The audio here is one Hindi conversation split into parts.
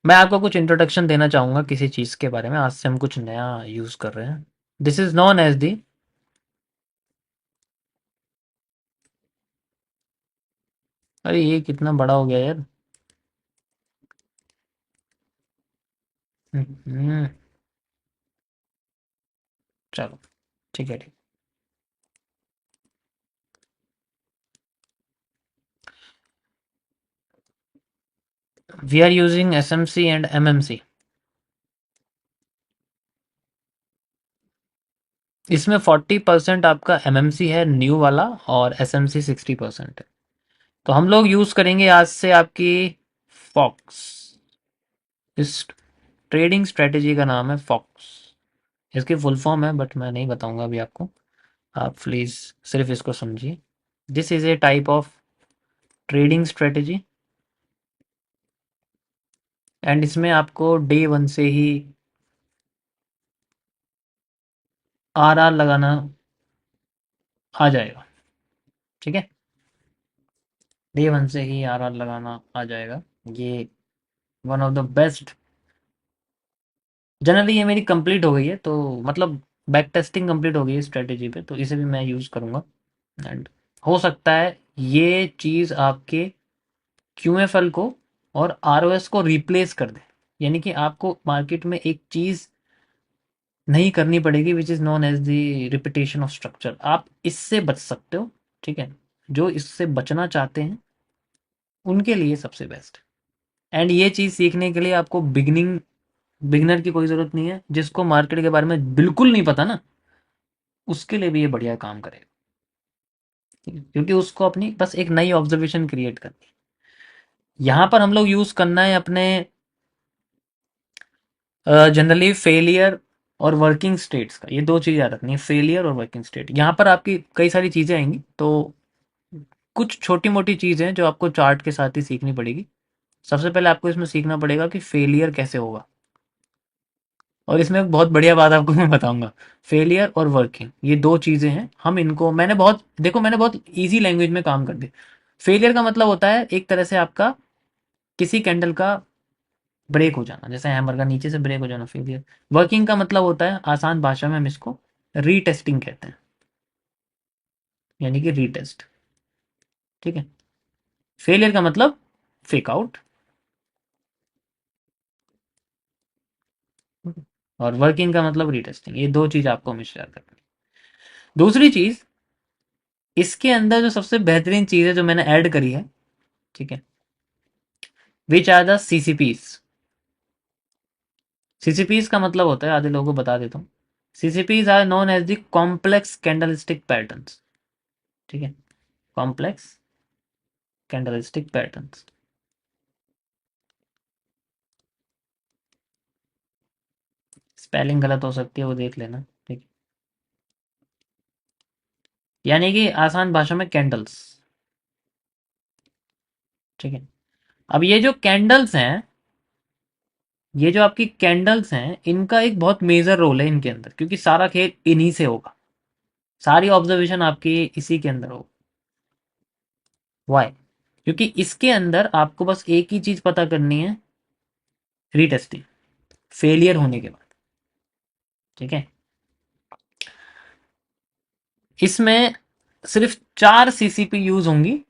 मैं आपको कुछ इंट्रोडक्शन देना चाहूँगा किसी चीज़ के बारे में। आज से हम कुछ नया यूज़ कर रहे हैं। This is known as the. अरे ये कितना बड़ा हो गया यार। हम्म, चलो ठीक है ठीक। We are using S M C and M M C. इसमें 40% आपका एम एम सी है न्यू वाला, और एस एम सी 60% है। तो हम लोग यूज़ करेंगे आज से आपकी फॉक्स। इस ट्रेडिंग स्ट्रेटेजी का नाम है फॉक्स। इसकी फुल फॉर्म है बट मैं नहीं बताऊंगा अभी आपको। आप प्लीज़ सिर्फ इसको समझिए। This is a type of trading strategy, and इसमें आपको डे वन से ही आर आर लगाना आ जाएगा। ठीक है, डे वन से ही आर आर लगाना आ जाएगा। ये one of the best. Generally ये मेरी कंप्लीट हो गई है, तो मतलब बैक टेस्टिंग कंप्लीट हो गई है स्ट्रेटेजी पे, तो इसे भी मैं यूज़ करूँगा। एंड हो सकता है ये चीज़ आपके क्यू एफ एल को और आर ओ एस को रिप्लेस कर दे। यानी कि आपको मार्केट में एक चीज़ नहीं करनी पड़ेगी, which is known as the repetition of structure. आप इससे बच सकते हो। ठीक है, जो इससे बचना चाहते हैं उनके लिए सबसे बेस्ट। एंड ये चीज़ सीखने के लिए आपको बिगनर की कोई ज़रूरत नहीं है। जिसको मार्केट के बारे में बिल्कुल नहीं पता ना, उसके लिए भी ये बढ़िया काम करेगा। ठीक है? क्योंकि उसको अपनी बस एक नई ऑब्जर्वेशन क्रिएट करनी है। यहाँ पर हम लोग यूज़ करना है अपने जनरली फेलियर और वर्किंग स्टेट्स का। ये दो चीज़ याद रखनी है, फेलियर और वर्किंग स्टेट। यहाँ पर आपकी कई सारी चीज़ें आएंगी, तो कुछ छोटी मोटी चीज़ें हैं जो आपको चार्ट के साथ ही सीखनी पड़ेगी। सबसे पहले आपको इसमें सीखना पड़ेगा कि फेलियर कैसे होगा। और इसमें एक बहुत बढ़िया बात आपको मैं बताऊंगा। फेलियर और वर्किंग ये दो चीज़ें हैं। हम इनको मैंने बहुत इजी लैंग्वेज में काम कर दिया। फेलियर का मतलब होता है एक तरह से आपका किसी कैंडल का ब्रेक हो जाना, जैसे हैमर का नीचे से ब्रेक हो जाना फेलियर। वर्किंग का मतलब होता है आसान भाषा में हम इसको रीटेस्टिंग कहते हैं, यानी कि रीटेस्ट। ठीक है, फेलियर का मतलब फेक आउट, और वर्किंग का मतलब रीटेस्टिंग। ये दो चीज आपको हमेशा याद रखनी है। दूसरी चीज, इसके अंदर जो सबसे बेहतरीन चीज है जो मैंने ऐड करी है, ठीक है, विच आर द सीसीपीस। सीसीपीस का मतलब होता है, आधे लोगों को बता देता हूँ। CCPs are known as the complex candlestick patterns. ठीक है, कॉम्प्लेक्स कैंडलस्टिक पैटर्न्स। स्पेलिंग गलत हो सकती है, वो देख लेना। ठीक है, यानी कि आसान भाषा में कैंडल्स। ठीक है, अब ये जो कैंडल्स हैं, ये जो आपकी कैंडल्स हैं, इनका एक बहुत मेजर रोल है इनके अंदर, क्योंकि सारा खेल इन्हीं से होगा। सारी ऑब्जर्वेशन आपकी इसी के अंदर होगा। वाई? क्योंकि इसके अंदर आपको बस एक ही चीज पता करनी है, रीटेस्टिंग, फेलियर होने के बाद। ठीक है, इसमें सिर्फ 4 सीसीपी यूज होंगी।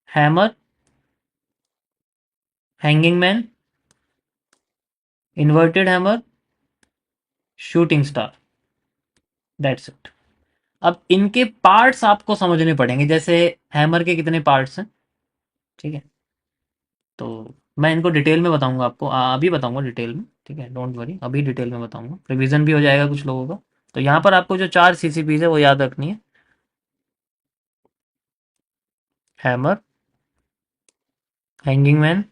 Hammer, hanging man, inverted hammer, shooting star. That's it. अब इनके पार्ट्स आपको समझने पड़ेंगे, जैसे हैमर के कितने पार्ट्स हैं। ठीक है, तो मैं इनको डिटेल में बताऊंगा आपको, अभी बताऊंगा डिटेल में। ठीक है, डोंट वरी, अभी डिटेल में बताऊंगा, रिवीजन भी हो जाएगा कुछ लोगों का। तो यहाँ पर आपको जो 4 सीसीपीज है वो याद रखनी है। Hammer, hanging man,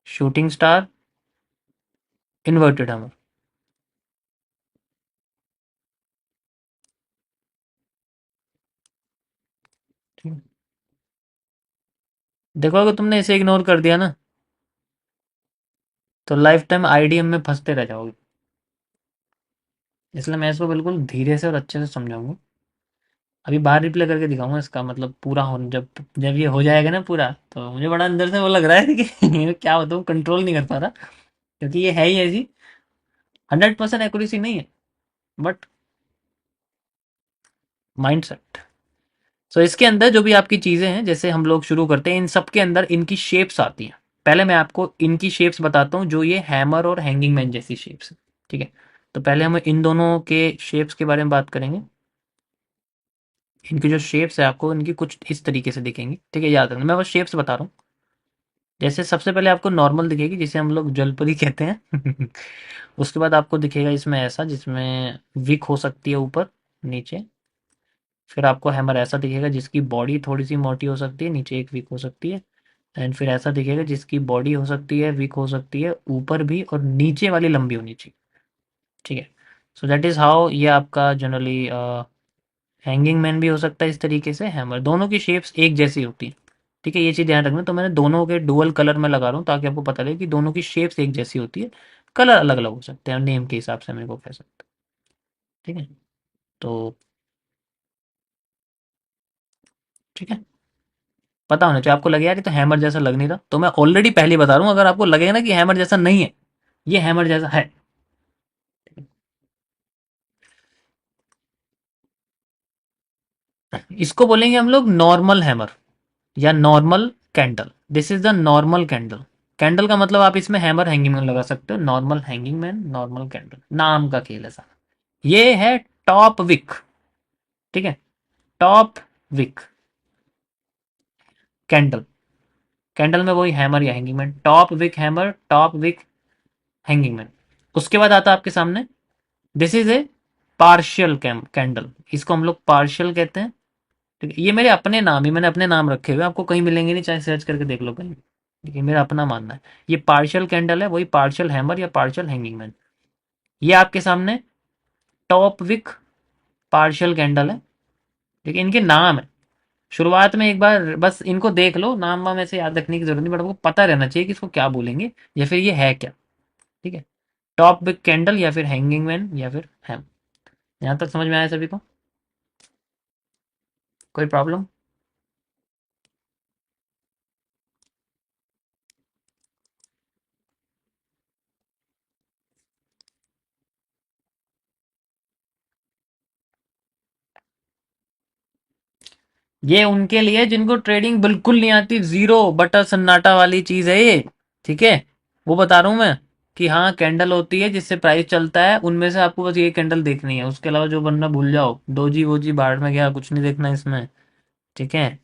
shooting star, inverted hammer. ठीक है, देखो अगर तुमने इसे इग्नोर कर दिया ना, तो लाइफ टाइम आईडीएम में फंसते रह जाओगे। इसलिए मैं इसको बिल्कुल धीरे से और अच्छे से समझाऊंगा। अभी बाहर रिप्ले करके दिखाऊंगा इसका, मतलब पूरा हो, जब जब ये हो जाएगा ना पूरा, तो मुझे बड़ा अंदर से वो लग रहा है कि क्या बताऊँ, कंट्रोल नहीं कर पा रहा, क्योंकि ये है ही ऐसी, 100% एक्यूरेसी नहीं है, बट माइंडसेट। सो इसके अंदर जो भी आपकी चीजें हैं, जैसे हम लोग शुरू करते हैं, इन सब के अंदर इनकी शेप्स आती हैं। पहले मैं आपको इनकी शेप्स बताता हूँ, जो ये हैमर और हैंगिंग मैन जैसी शेप्स है। ठीक है, तो पहले हम इन दोनों के शेप्स के बारे में बात करेंगे। इनकी जो शेप्स है आपको इनकी कुछ इस तरीके से दिखेंगी। ठीक है, याद रखना, मैं बस शेप्स बता रहा हूँ। जैसे सबसे पहले आपको नॉर्मल दिखेगी, जिसे हम लोग जलपरी कहते हैं। उसके बाद आपको दिखेगा इसमें ऐसा, जिसमें विक हो सकती है ऊपर नीचे। फिर आपको हैमर ऐसा दिखेगा, जिसकी बॉडी थोड़ी सी मोटी हो सकती है, नीचे एक विक हो सकती है। एंड फिर ऐसा दिखेगा, जिसकी बॉडी हो सकती है, विक हो सकती है, ऊपर भी और नीचे वाली लंबी होनी चाहिए। ठीक है, सो दैट इज हाउ ये आपका जनरली। हैंगिंग मैन भी हो सकता है इस तरीके से, हैमर, दोनों की शेप्स एक जैसी होती है। ठीक है, ये चीज़ ध्यान रखना। तो मैंने दोनों के डुअल कलर में लगा रहा हूँ, ताकि आपको पता लगे कि दोनों की शेप्स एक जैसी होती है, कलर अलग अलग हो सकते हैं, नेम के हिसाब से मेरे को कह सकते हैं। ठीक है, तो ठीक है, पता होना चाहिए आपको। लगे यार ये तो हैमर जैसा लग नहीं रहा, तो मैं ऑलरेडी पहले ही बता रहा हूँ, अगर आपको लगेगा ना कि हैमर जैसा नहीं है, ये हैमर जैसा है। इसको बोलेंगे हम लोग नॉर्मल हैमर या normal candle. This is the normal candle. Candle का मतलब आप इसमें हैमर हैंगिंग मैन लगा सकते हो, normal hanging man, normal candle, नाम का खेल है सारा। ये है टॉप विक। ठीक है, टॉप विक कैंडल। कैंडल में वही हैमर या hanging man, top wick hammer, top wick hanging man. उसके बाद आता है आपके सामने, this is a partial candle. इसको हम लोग पार्शियल कहते हैं। ठीक है, ये मेरे अपने नाम ही, मैंने अपने नाम रखे हुए, आपको कहीं मिलेंगे नहीं, चाहे सर्च करके देख लो कहीं। ठीक है, मेरा अपना मानना है। ये पार्शियल कैंडल है, वही पार्शियल हैमर या पार्शियल हैंगिंग मैन। ये आपके सामने टॉप विक पार्शियल कैंडल है। ठीक है, इनके नाम है। शुरुआत में एक बार बस इनको देख लो, नाम वाम ऐसे याद रखने की जरूरत नहीं, बट आपको पता रहना चाहिए कि इसको क्या बोलेंगे, या फिर ये है क्या। ठीक है, टॉप विक कैंडल या फिर हैंगिंग मैन या फिर हैम। यहाँ तक समझ में आया सभी को? कोई प्रॉब्लम? ये उनके लिए जिनको ट्रेडिंग बिल्कुल नहीं आती, जीरो बटर सन्नाटा वाली चीज है ये। ठीक है, वो बता रहा हूँ मैं, कि हाँ कैंडल होती है जिससे प्राइस चलता है, उनमें से आपको बस ये कैंडल देखनी है, उसके अलावा जो बनना भूल जाओ, दोजी वोजी बाहर में गया, कुछ नहीं देखना इसमें। ठीक है,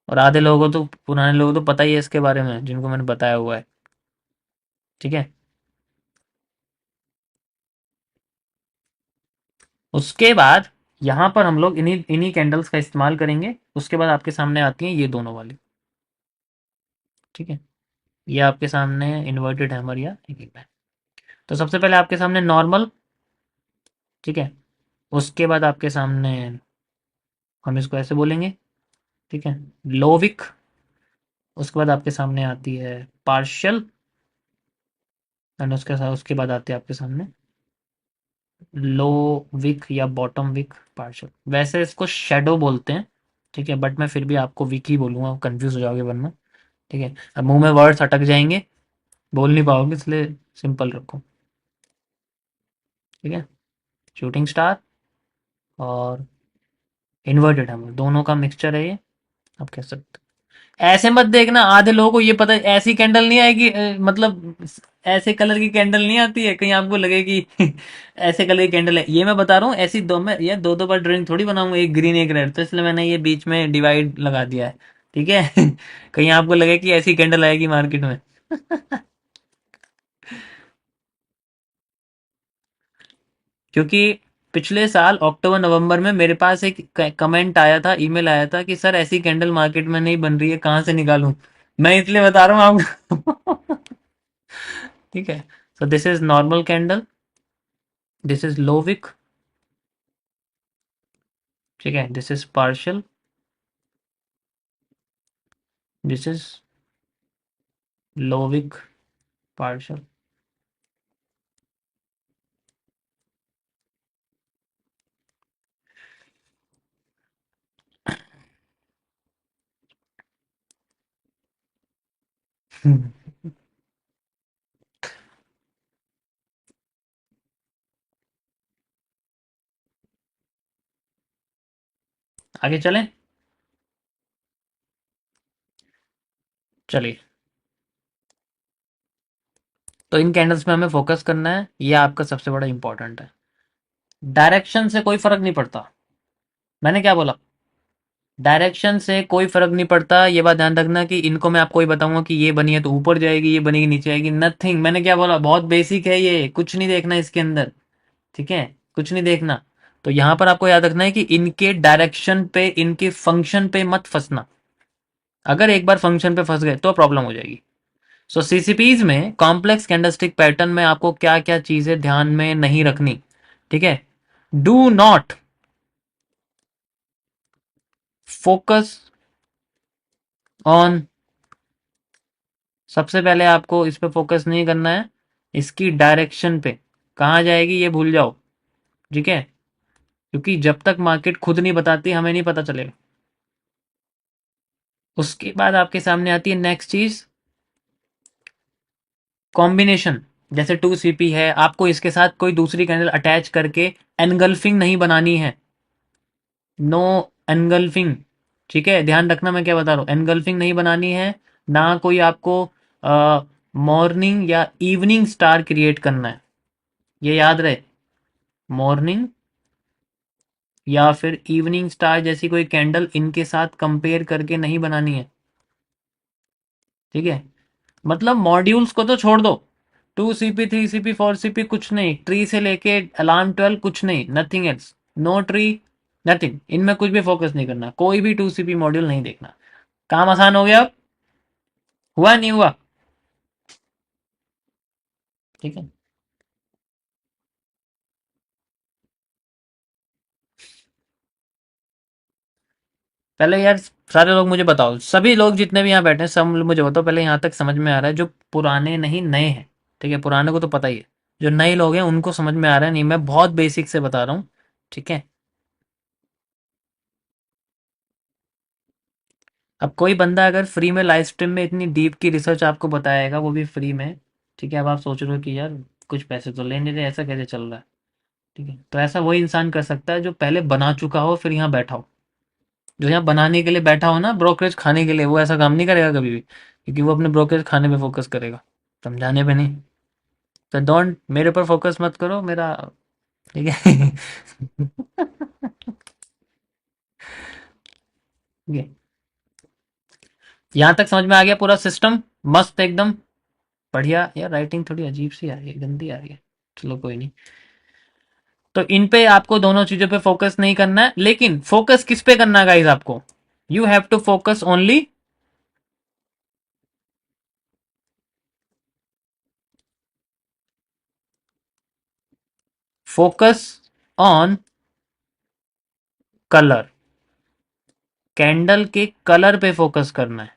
और आधे लोगों को तो, पुराने लोगों को तो पता ही है इसके बारे में, जिनको मैंने बताया हुआ है। ठीक है, उसके बाद यहाँ पर हम लोग इन्हीं इन्हीं कैंडल्स का इस्तेमाल करेंगे। उसके बाद आपके सामने आती हैं ये दोनों वाली। ठीक है, ये आपके सामने इन्वर्टेड हैमर या एक, तो सबसे पहले आपके सामने नॉर्मल। ठीक है, उसके बाद आपके सामने, हम इसको ऐसे बोलेंगे। ठीक है, लोविक। उसके बाद आपके सामने आती है पार्शियल। एंड उसके बाद आती है आपके सामने लो विक या बॉटम विक पार्शियल। वैसे इसको शेडो बोलते हैं। ठीक है, बट मैं फिर भी आपको विक ही बोलूंगा, कंफ्यूज हो जाओगे वरना। ठीक है, अब मुंह में वर्ड्स अटक जाएंगे, बोल नहीं पाओगे, इसलिए सिंपल रखो। ठीक है, शूटिंग स्टार और इन्वर्टेड हम दोनों का मिक्सचर है ये, आप कह सकते हो। ऐसे मत देखना, आधे लोगों को ये पता है ऐसी कैंडल नहीं आएगी, मतलब ऐसे कलर की कैंडल नहीं आती है, कहीं आपको लगे कि ऐसे कलर की कैंडल है। ये मैं बता रहा हूँ, ऐसी दो, मैं ये दो दो बार ड्राइंग थोड़ी बनाऊंगा, एक ग्रीन एक रेड, तो इसलिए मैंने ये बीच में डिवाइड लगा दिया है। ठीक है, कहीं आपको लगे कि ऐसी कैंडल आएगी मार्केट में। क्योंकि पिछले साल अक्टूबर नवंबर में मेरे पास एक कमेंट आया था, ईमेल आया था कि सर ऐसी कैंडल मार्केट में नहीं बन रही है, कहाँ से निकालूं। मैं इसलिए बता रहा हूँ आपको। ठीक है, so this is normal candle, this is low wick. ठीक है, this is partial, this is low wick partial. आगे चलें। चलिए, तो इन कैंडल्स पे हमें फोकस करना है, ये आपका सबसे बड़ा इंपॉर्टेंट है। डायरेक्शन से कोई फर्क नहीं पड़ता। मैंने क्या बोला? डायरेक्शन से कोई फर्क नहीं पड़ता। ये बात ध्यान रखना कि इनको मैं आपको ही बताऊंगा कि ये बनी है तो ऊपर जाएगी, ये बनेगी नीचे आएगी, नथिंग। मैंने क्या बोला? बहुत बेसिक है ये, कुछ नहीं देखना इसके अंदर। ठीक है, कुछ नहीं देखना। तो यहां पर आपको याद रखना है कि इनके डायरेक्शन पे, इनके फंक्शन पे मत फंसना। अगर एक बार फंक्शन पे फंस गए तो प्रॉब्लम हो जाएगी। सो सीसीपीज में कॉम्प्लेक्स कैंडलस्टिक पैटर्न में आपको क्या क्या चीजें ध्यान में नहीं रखनी? ठीक है। डू नॉट फोकस ऑन, सबसे पहले आपको इस पे फोकस नहीं करना है, इसकी डायरेक्शन पे कहाँ जाएगी ये भूल जाओ। ठीक है, क्योंकि जब तक मार्केट खुद नहीं बताती हमें नहीं पता चलेगा। उसके बाद आपके सामने आती है नेक्स्ट चीज, कॉम्बिनेशन। जैसे 2CP है, आपको इसके साथ कोई दूसरी कैंडल अटैच करके एनगल्फिंग नहीं बनानी है। No engulfing. ठीक है, ध्यान रखना मैं क्या बता रहा हूँ, एनगल्फिंग नहीं बनानी है। ना कोई आपको मॉर्निंग या इवनिंग स्टार क्रिएट करना है, ये याद रहे। मॉर्निंग या फिर इवनिंग स्टार जैसी कोई कैंडल इनके साथ कंपेयर करके नहीं बनानी है। ठीक है, मतलब मॉड्यूल्स को तो छोड़ दो। 2CP, 3CP, 4CP कुछ नहीं, ट्री से लेके अलार्म 12 कुछ नहीं, nothing else. No tree, nothing, इनमें कुछ भी फोकस नहीं करना, कोई भी 2CP मॉड्यूल नहीं देखना। काम आसान हो गया अब? हुआ नहीं हुआ? ठीक है। पहले यार सारे लोग मुझे बताओ, सभी लोग जितने भी यहाँ बैठे हैं सब मुझे बताओ, पहले यहाँ तक समझ में आ रहा है? जो पुराने नहीं नए हैं, ठीक है, पुराने को तो पता ही है, जो नए लोग हैं उनको समझ में आ रहा है नहीं? मैं बहुत बेसिक से बता रहा हूँ। ठीक है। अब कोई बंदा अगर फ्री में लाइव स्ट्रीम में इतनी डीप की रिसर्च आपको बताएगा, वो भी फ्री में, ठीक है, अब आप सोच रहे हो कि यार कुछ पैसे तो लेने दे, ऐसा कैसे चल रहा है? ठीक है, तो ऐसा वही इंसान कर सकता है जो पहले बना चुका हो फिर यहाँ बैठा हो। जो यहाँ बनाने के लिए बैठा हो ना, ब्रोकरेज खाने के लिए, वो ऐसा काम नहीं करेगा कभी भी, क्योंकि वो अपने ब्रोकरेज खाने पे फोकस करेगा, समझाने पे नहीं। तो डोंट, मेरे पर फोकस मत करो मेरा। ठीक है। ठीक है, यहाँ तक समझ में आ गया पूरा सिस्टम? मस्त एकदम, बढ़िया। यार राइटिंग थोड़ी अजीब सी आ रही है, गंदी आ रही है। चलो कोई नहीं। तो इन पे आपको दोनों चीजों पे फोकस नहीं करना है, लेकिन फोकस किस पे करना है गाइस आपको? You have to focus only, focus on colour. Candle के कलर पे फोकस करना है।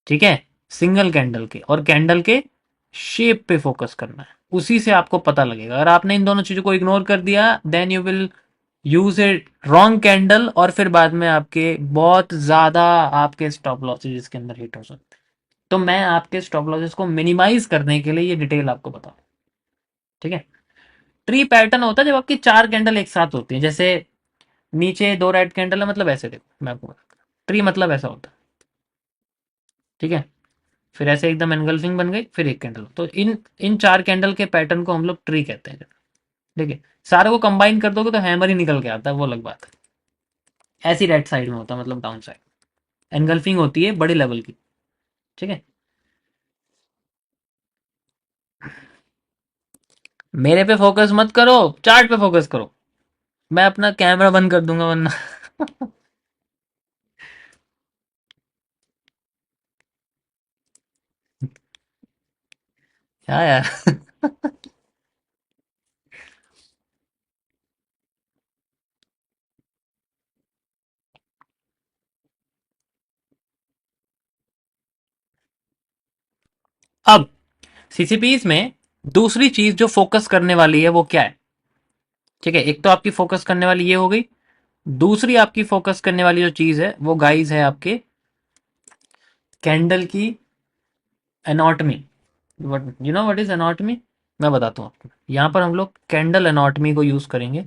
ठीक है, सिंगल कैंडल के, और कैंडल के शेप पे फोकस करना है। उसी से आपको पता लगेगा। अगर आपने इन दोनों चीजों को इग्नोर कर दिया, then you will use a wrong candle, और फिर बाद में आपके बहुत ज्यादा आपके स्टॉप लॉसेज इसके अंदर हिट हो सकते हैं। तो मैं आपके स्टॉप लॉसेस को मिनिमाइज करने के लिए ये डिटेल आपको बताऊं। ठीक है। ट्री पैटर्न होता है जब आपकी चार कैंडल एक साथ होती है, जैसे नीचे दो रेड कैंडल है, मतलब ऐसे देखो मैं आपको बताता हूं। ट्री मतलब ऐसा होता है। ठीक है, फिर ऐसे एकदम एनगल्फिंग बन गई, फिर एक कैंडल, तो इन इन चार कैंडल के पैटर्न को हम लोग ट्री कहते हैं। ठीक है, सारे को कंबाइन कर दोगे तो हैमर ही निकल के आता है, वो अलग बात है। ऐसी राइट साइड में होता है, मतलब डाउन साइड एनगल्फिंग होती है बड़ी लेवल की। ठीक है, मेरे पे फोकस मत करो, चार्ट पे फोकस करो। मैं अपना कैमरा बंद कर दूंगा वरना। क्या यार। अब सीसीपीज में दूसरी चीज जो फोकस करने वाली है वो क्या है? ठीक है, एक तो आपकी फोकस करने वाली ये हो गई। दूसरी आपकी फोकस करने वाली जो चीज है वो गाइस है आपके कैंडल की anatomy, you know what is anatomy? मैं बताता हूँ आपको। यहाँ पर हम लोग कैंडल एनाटॉमी को यूज करेंगे।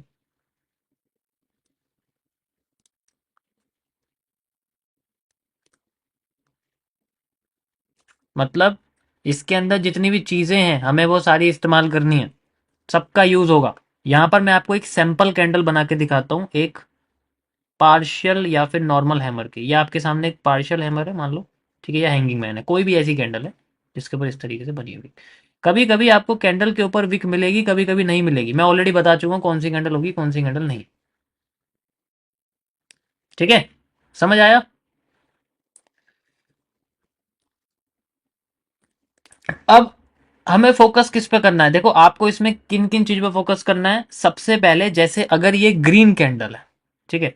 मतलब इसके अंदर जितनी भी चीजें हैं हमें वो सारी इस्तेमाल करनी है, सबका यूज होगा। यहाँ पर मैं आपको एक सैंपल कैंडल बना के दिखाता हूँ, एक पार्शियल या फिर नॉर्मल हैमर की। ये आपके सामने एक पार्शियल हैमर है मान लो, ठीक है, या हैंगिंग मैन है, कोई भी ऐसी कैंडल है जिसके ऊपर इस तरीके से बनी हुई। कभी कभी आपको कैंडल के ऊपर विक मिलेगी, कभी कभी नहीं मिलेगी। मैं ऑलरेडी बता चुका हूँ कौन सी कैंडल होगी कौन सी कैंडल नहीं। ठीक है, समझ आया? अब हमें फोकस किस पे करना है? देखो आपको इसमें किन किन चीज पे फोकस करना है। सबसे पहले जैसे अगर ये ग्रीन कैंडल है, ठीक है,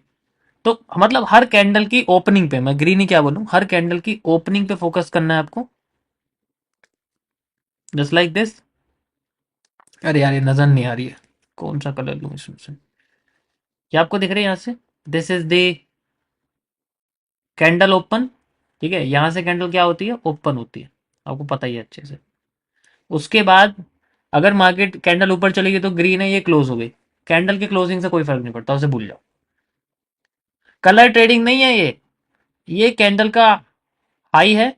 तो मतलब हर कैंडल की ओपनिंग पे, मैं ग्रीन ही क्या बोलूं, हर कैंडल की ओपनिंग पे फोकस करना है आपको, जस्ट लाइक दिस। अरे यार ये नजर नहीं आ रही है, कौन सा कलर लूं इसमें से? क्या आपको दिख रही है यहाँ से? This is the candle open. ठीक है, यहां से कैंडल क्या होती है, ओपन होती है, आपको पता ही है अच्छे से। उसके बाद अगर मार्केट कैंडल ऊपर चलेगी तो ग्रीन है, ये क्लोज हो गई। कैंडल के क्लोजिंग से कोई फर्क नहीं पड़ता, उसे भूल जाओ। कलर ट्रेडिंग नहीं है ये कैंडल का हाई है,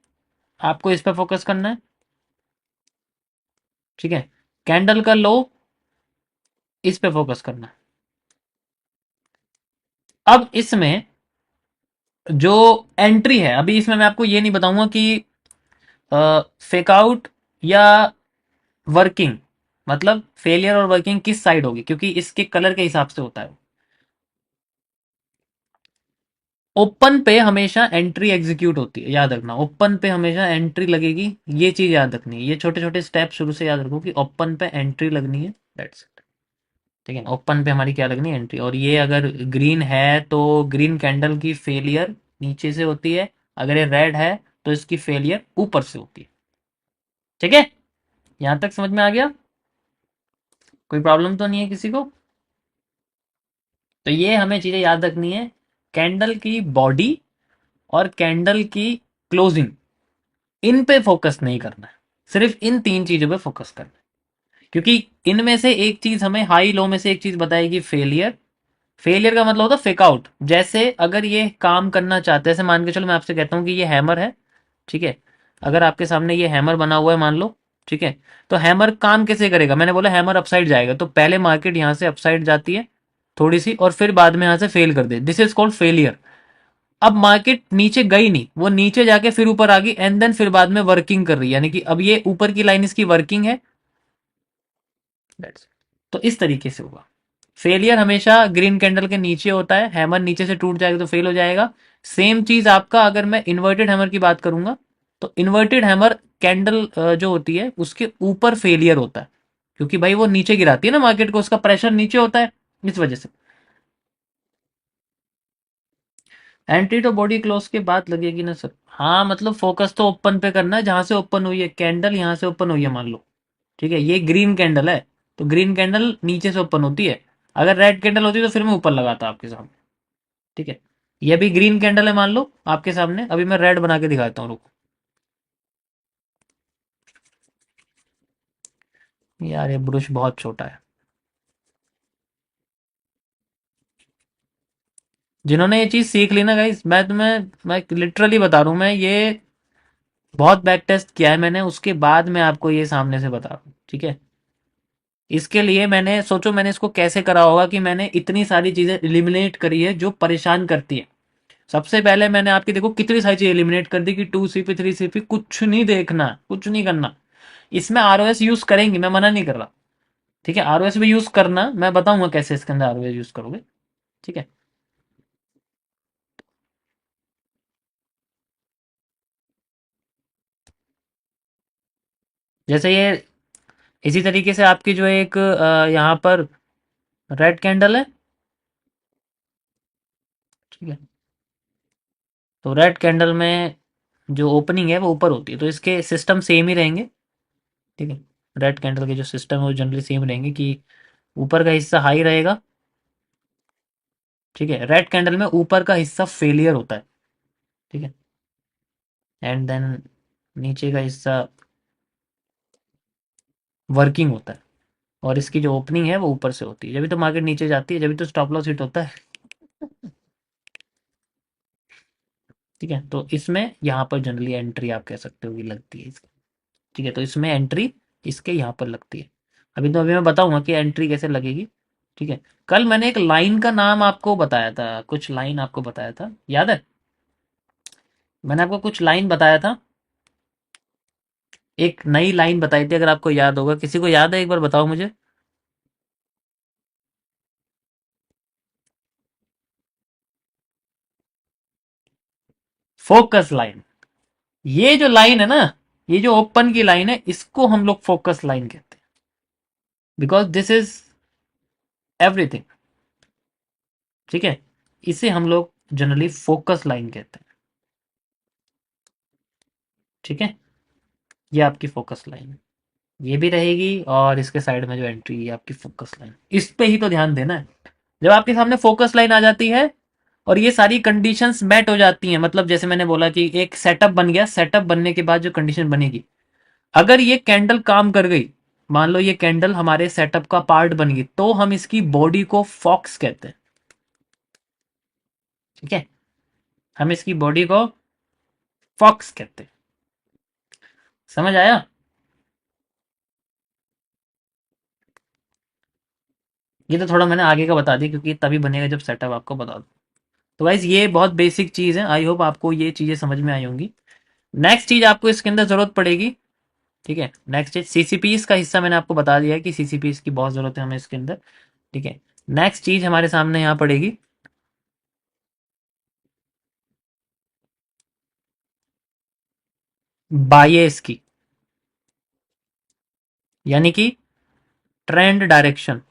आपको इस पर फोकस करना है। ठीक है, कैंडल का लो, इस पे फोकस करना है। अब इसमें जो एंट्री है, अभी इसमें मैं आपको ये नहीं बताऊंगा कि फेक आउट या वर्किंग, मतलब फेलियर और वर्किंग किस साइड होगी, क्योंकि इसके कलर के हिसाब से होता है। ओपन पे हमेशा एंट्री एग्जीक्यूट होती है, याद रखना, ओपन पे हमेशा एंट्री लगेगी। ये चीज याद रखनी है, ये छोटे छोटे स्टेप शुरू से याद रखो कि ओपन पे एंट्री लगनी है, दैट्स इट। ठीक है, ओपन पे हमारी क्या लगनी है, एंट्री। और ये अगर ग्रीन है तो ग्रीन कैंडल की फेलियर नीचे से होती है, अगर ये रेड है तो इसकी फेलियर ऊपर से होती है। ठीक है, यहां तक समझ में आ गया? कोई प्रॉब्लम तो नहीं है किसी को? तो ये हमें चीजें याद रखनी है, कैंडल की बॉडी और कैंडल की क्लोजिंग, इन पे फोकस नहीं करना है, सिर्फ इन तीन चीजों पे फोकस करना है। क्योंकि इनमें से एक चीज हमें, हाई लो में से एक चीज बताएगी फेलियर। फेलियर का मतलब होता है फेक आउट। जैसे अगर ये काम करना चाहते हैं, जैसे मान के चलो मैं आपसे कहता हूं कि ये हैमर है, ठीक है, अगर आपके सामने ये हैमर बना हुआ है मान लो, ठीक है, तो हैमर काम कैसे करेगा? मैंने बोला हैमर अपसाइड जाएगा, तो पहले मार्केट यहां से अपसाइड जाती है थोड़ी सी, और फिर बाद में यहां से फेल कर दे, दिस इज कॉल्ड फेलियर। अब मार्केट नीचे गई नहीं, वो नीचे जाके फिर ऊपर आ गई, एंड देन फिर बाद में वर्किंग कर रही है, यानी कि अब ये ऊपर की लाइन इसकी वर्किंग है। तो इस तरीके से होगा। फेलियर हमेशा ग्रीन कैंडल के नीचे होता है, हैमर नीचे से टूट जाएगा तो फेल हो जाएगा। सेम चीज आपका अगर मैं इन्वर्टेड हैमर की बात करूंगा, तो इन्वर्टेड हैमर कैंडल जो होती है उसके ऊपर फेलियर होता है, क्योंकि भाई वो नीचे गिराती है ना मार्केट को, उसका प्रेशर नीचे होता है, इस वजह से। एंट्री तो बॉडी क्लोज के बाद लगेगी ना सर? हाँ मतलब फोकस तो ओपन पे करना है, जहां से ओपन हुई है कैंडल, यहां से ओपन हुई है मान लो, ठीक है, ये ग्रीन कैंडल है, तो ग्रीन कैंडल नीचे से ओपन होती है। अगर रेड कैंडल होती तो फिर मैं ऊपर लगाता आपके सामने। ठीक है, ये भी ग्रीन कैंडल है मान लो आपके सामने, अभी मैं रेड बना के दिखाता हूँ, रुको। यार ये ब्रुश बहुत छोटा है। जिन्होंने ये चीज सीख ली ना गाइस, मैं लिटरली बता रहा हूँ, मैं ये बहुत बैक टेस्ट किया है मैंने, उसके बाद मैं आपको ये सामने से बता रहा हूँ। ठीक है, इसके लिए मैंने सोचो मैंने इसको कैसे करा होगा, कि मैंने इतनी सारी चीजें एलिमिनेट करी है जो परेशान करती है। सबसे पहले मैंने आपकी देखो कितनी सारी चीज एलिमिनेट कर दी, कि 2 CP 3 CP कुछ नहीं देखना, कुछ नहीं करना। इसमें आरओएस यूज करेंगे, मैं मना नहीं कर रहा। ठीक है, आरओएस भी यूज करना, मैं बताऊंगा कैसे इसके अंदर आरओएस यूज करोगे। ठीक है, जैसे ये इसी तरीके से आपकी जो एक यहाँ पर रेड कैंडल है, ठीक है, तो रेड कैंडल में जो ओपनिंग है वो ऊपर होती है, तो इसके सिस्टम सेम ही रहेंगे। ठीक है, रेड कैंडल के जो सिस्टम है वो जनरली सेम रहेंगे, कि ऊपर का हिस्सा हाई रहेगा। ठीक है, रेड कैंडल में ऊपर का हिस्सा फेलियर होता है। ठीक है, एंड देन नीचे का हिस्सा वर्किंग होता है, और इसकी जो ओपनिंग है वो ऊपर से होती है, जब भी तो मार्केट नीचे जाती है, जब भी तो स्टॉप लॉस हिट होता है। ठीक है, तो इसमें यहाँ पर जनरली एंट्री आप कह सकते हो कि लगती है इसकी। ठीक है, तो इसमें एंट्री इसके यहाँ पर लगती है। अभी मैं बताऊंगा कि एंट्री कैसे लगेगी। ठीक है, कल मैंने एक लाइन का नाम आपको बताया था, कुछ लाइन आपको बताया था, याद है? मैंने आपको कुछ लाइन बताया था, एक नई लाइन बताई थी, अगर आपको याद होगा, किसी को याद है एक बार बताओ मुझे। Focus line. ये जो लाइन है ना, ये जो ओपन की लाइन है, इसको हम लोग फोकस लाइन कहते हैं, बिकॉज दिस इज एवरीथिंग। ठीक है, इसे हम लोग जनरली फोकस लाइन कहते हैं। ठीक है, ये आपकी फोकस लाइन है, ये भी रहेगी, और इसके साइड में जो एंट्री है आपकी फोकस लाइन, इस पे ही तो ध्यान देना है। जब आपके सामने फोकस लाइन आ जाती है और ये सारी कंडीशंस मैट हो जाती हैं, मतलब जैसे मैंने बोला कि एक सेटअप बन गया, सेटअप बनने के बाद जो कंडीशन बनेगी, अगर ये कैंडल काम कर गई, मान लो ये कैंडल हमारे सेटअप का पार्ट बन गई, तो हम इसकी बॉडी को फॉक्स कहते हैं। ठीक है, हम इसकी बॉडी को फॉक्स कहते हैं। समझ आया? ये तो थोड़ा मैंने आगे का बता दिया, क्योंकि तभी बनेगा जब सेटअप आपको बता दो। तो गाइज ये बहुत बेसिक चीज है, आई होप आपको ये चीजें समझ में आई होंगी। नेक्स्ट चीज आपको इसके अंदर जरूरत पड़ेगी। ठीक है, नेक्स्ट चीज सीसीपीस का हिस्सा मैंने आपको बता दिया है कि सीसीपीस की बहुत जरूरत है हमें इसके अंदर। ठीक है, नेक्स्ट चीज हमारे सामने यहाँ पड़ेगी बायस की, यानी कि ट्रेंड डायरेक्शन।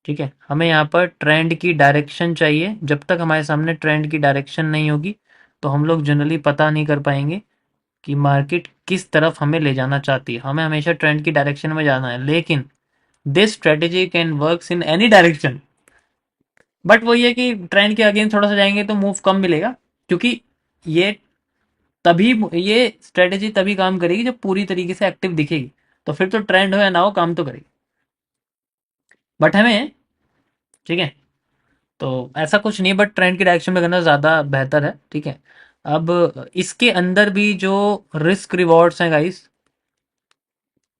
ठीक है, हमें यहाँ पर ट्रेंड की डायरेक्शन चाहिए, जब तक हमारे सामने ट्रेंड की डायरेक्शन नहीं होगी तो हम लोग जनरली पता नहीं कर पाएंगे कि मार्केट किस तरफ हमें ले जाना चाहती है। हमें हमेशा ट्रेंड की डायरेक्शन में जाना है, लेकिन this strategy can work in any direction. But वो ये कि ट्रेंड के अगेंस्ट थोड़ा सा जाएंगे तो मूव कम मिलेगा, क्योंकि ये तभी ये स्ट्रेटेजी तभी काम करेगी जब पूरी तरीके से एक्टिव दिखेगी, तो फिर तो ट्रेंड हो या ना हो काम तो करेगी। बट हमें, ठीक है, तो ऐसा कुछ नहीं, बट ट्रेंड की डायरेक्शन में करना ज़्यादा बेहतर है। ठीक है, अब इसके अंदर भी जो रिस्क रिवॉर्ड्स हैं गाइस,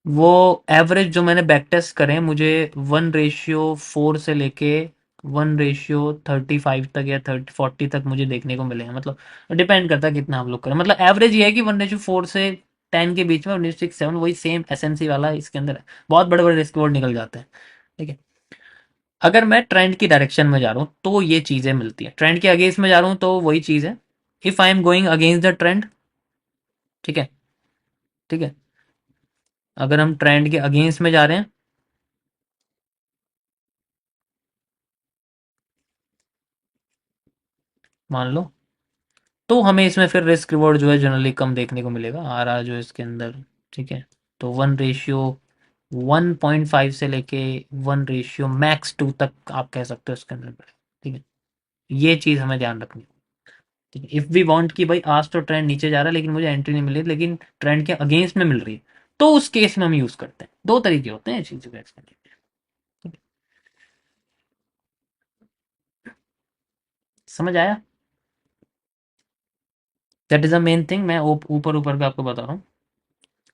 वो एवरेज जो मैंने बैक टेस्ट करे हैं, मुझे 1:4 से लेके 1:35 तक या 30-40 तक मुझे देखने को मिले हैं। मतलब डिपेंड करता है कितना आप लोग करें, मतलब एवरेज ये है कि 1:4 से 10 के बीच में, 1:6-7, वही सेम एसएमसी वाला इसके अंदर है। बहुत बड़े बड़े रिस्क रिवॉर्ड निकल जाते हैं। ठीक है, अगर मैं ट्रेंड की डायरेक्शन में जा रहा हूँ तो ये चीज़ें मिलती हैं, ट्रेंड के अगेंस्ट में जा रहा हूँ तो वही चीज़ है, if I am going against the trend. ठीक है, ठीक है, अगर हम ट्रेंड के अगेंस्ट में जा रहे हैं, मान लो, तो हमें इसमें फिर रिस्क रिवॉर्ड जो है जनरली कम देखने को मिलेगा, आ रहा जो है इसके अंदर। ठीक है, तो 1:1.5 से लेके 1:max 2 तक आप कह सकते हो इसके अंदर। ठीक है, ये चीज़ हमें ध्यान रखनी है। ठीक है, इफ़ वी वांट कि भाई आज तो ट्रेंड नीचे जा रहा है लेकिन मुझे एंट्री नहीं मिली, लेकिन ट्रेंड के अगेंस्ट में मिल रही है, तो उस केस में हम यूज़ करते हैं। दो तरीके होते हैं चीज़ों के एक्सपेंड। समझ आया? That is the main thing, मैं ऊपर ऊपर का आपको बता रहा हूँ।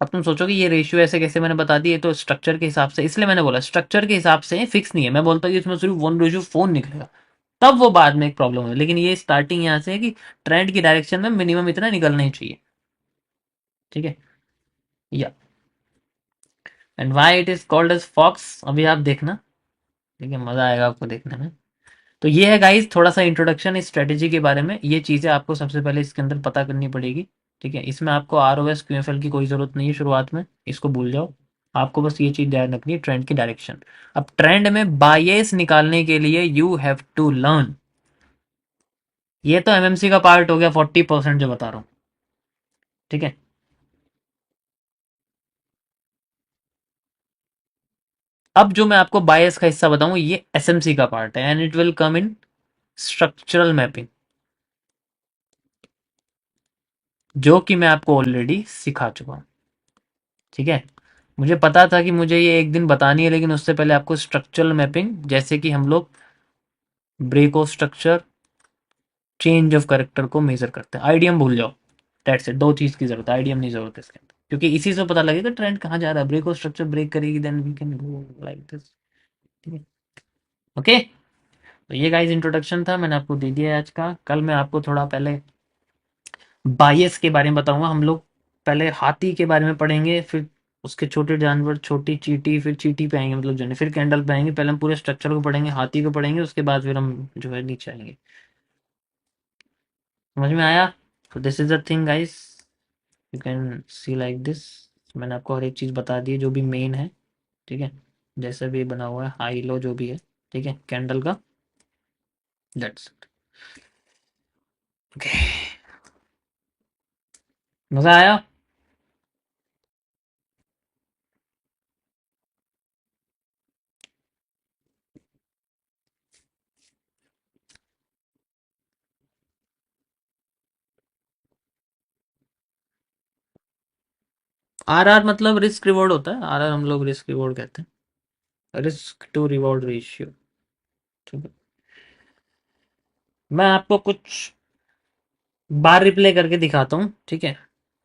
अब तुम सोचो कि ये रेशियो ऐसे कैसे मैंने बता दी, ये तो स्ट्रक्चर के हिसाब से, इसलिए मैंने बोला स्ट्रक्चर के हिसाब से फिक्स नहीं है। मैं बोलता हूँ कि इसमें सिर्फ 1:4 निकलेगा, तब वो बाद में एक प्रॉब्लम है, लेकिन ये स्टार्टिंग यहाँ से है कि ट्रेंड की डायरेक्शन में मिनिमम इतना निकलना ही चाहिए। ठीक है, या and why it is called as fox, अभी आप देखना। ठीक है, मजा आएगा आपको देखने में। तो ये है गाइस थोड़ा सा इंट्रोडक्शन इस स्ट्रेटेजी के बारे में, ये चीज़ें आपको सबसे पहले इसके अंदर पता करनी पड़ेगी। ठीक है, इसमें आपको R O S Q F L की कोई ज़रूरत नहीं है शुरुआत में, इसको भूल जाओ। आपको बस ये चीज़ ध्यान रखनी है, ट्रेंड की डायरेक्शन। अब ट्रेंड में बायस निकालने के लिए यू हैव टू लर्न, ये तो एमएमसी का पार्ट हो गया, 40% जो बता रहा हूँ। ठीक है, अब जो मैं आपको बायस का हिस्सा बताऊं, ये एसएमसी का पार्ट है, and it will come in structural mapping. जो कि मैं आपको ऑलरेडी सिखा चुका हूँ। ठीक है, मुझे पता था कि मुझे ये एक दिन बतानी है, लेकिन उससे पहले आपको स्ट्रक्चरल मैपिंग, जैसे कि हम लोग break of structure, change of character को मेजर करते हैं। आईडीएम भूल जाओ, दैट्स इट। दो चीज की जरूरत है, आईडीएम नहीं जरूरत है इसके अंदर, क्योंकि इसी से पता लगेगा ट्रेंड कहाँ जा रहा है। ब्रेक ऑफ स्ट्रक्चर ब्रेक करेगी, then we can go like this. ठीक है, ओके। तो ये गाइस इंट्रोडक्शन था, मैंने आपको दे दिया है आज का। कल मैं आपको थोड़ा पहले बायस के बारे में बताऊंगा। हम लोग पहले हाथी के बारे में पढ़ेंगे, फिर उसके छोटे जानवर, छोटी चींटी, फिर चींटी पे आएंगे, मतलब जो है, फिर कैंडल पे आएंगे। पहले हम पूरे स्ट्रक्चर को पढ़ेंगे, हाथी को पढ़ेंगे, उसके बाद फिर हम जो है नीचे आएंगे। समझ में आया? तो this is the thing guys, you can C like this. मैंने आपको हर एक चीज़ बता दी है जो भी मेन है। ठीक है, जैसे भी बना हुआ है, हाई लो जो भी है, ठीक है, कैंडल का, दैट्स इट। ओके, मज़ा आया? आर मतलब रिस्क रिवॉर्ड होता है। आर हम लोग रिस्क रिवॉर्ड कहते हैं, रिस्क टू रिवॉर्ड रेशियो। ठीक है, मैं आपको कुछ बार रिप्ले करके दिखाता हूँ। ठीक है,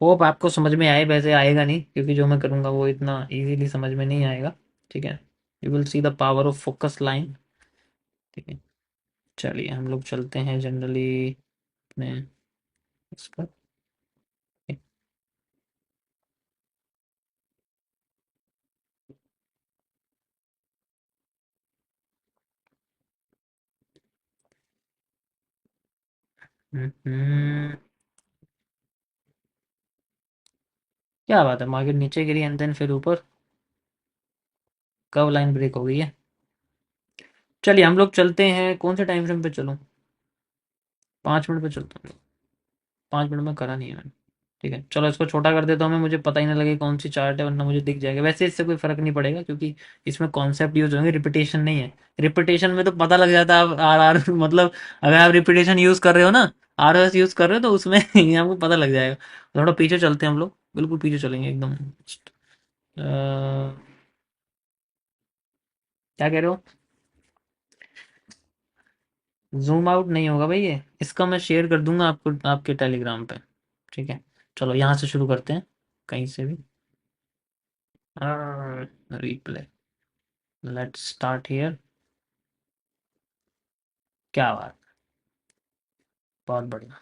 होप आपको समझ में आए। वैसे आएगा नहीं, क्योंकि जो मैं करूँगा वो इतना इजीली समझ में नहीं आएगा। ठीक है, you will see the power of focus line. ठीक है, चलिए हम लोग चलते हैं जनरली अपने इस पर। हम्म, क्या बात है, मार्केट नीचे गिरी एंड देन फिर ऊपर, कब लाइन ब्रेक हो गई है? चलिए हम लोग चलते हैं, कौन से टाइम फ्रेम पे चलूं? 5 मिनट पे चलता हूँ। 5 मिनट में करा नहीं है मैंने। ठीक है, चलो इसको छोटा कर देता हूँ मैं, मुझे पता ही ना लगे कौन सी चार्ट है, वरना मुझे दिख जाएगा। वैसे इससे कोई फर्क नहीं पड़ेगा, क्योंकि इसमें कॉन्सेप्ट यूज होंगे, रिपीटेशन नहीं है। रिपीटेशन में तो पता लग जाता है। आप आर आर मतलब अगर आप रिपीटेशन यूज कर रहे हो ना, आर एस यूज कर रहे हो, तो उसमें आपको पता लग जाएगा। थोड़ा पीछे चलते हैं हम लोग, बिल्कुल पीछे चलेंगे एकदम। क्या कह रहे हो? जूम आउट नहीं होगा भाई ये, इसका मैं शेयर कर दूंगा आपको आपके टेलीग्राम पे। ठीक है, चलो यहाँ से शुरू करते हैं, कहीं से भी। Replay, let's start here. क्या बात, बहुत बढ़िया।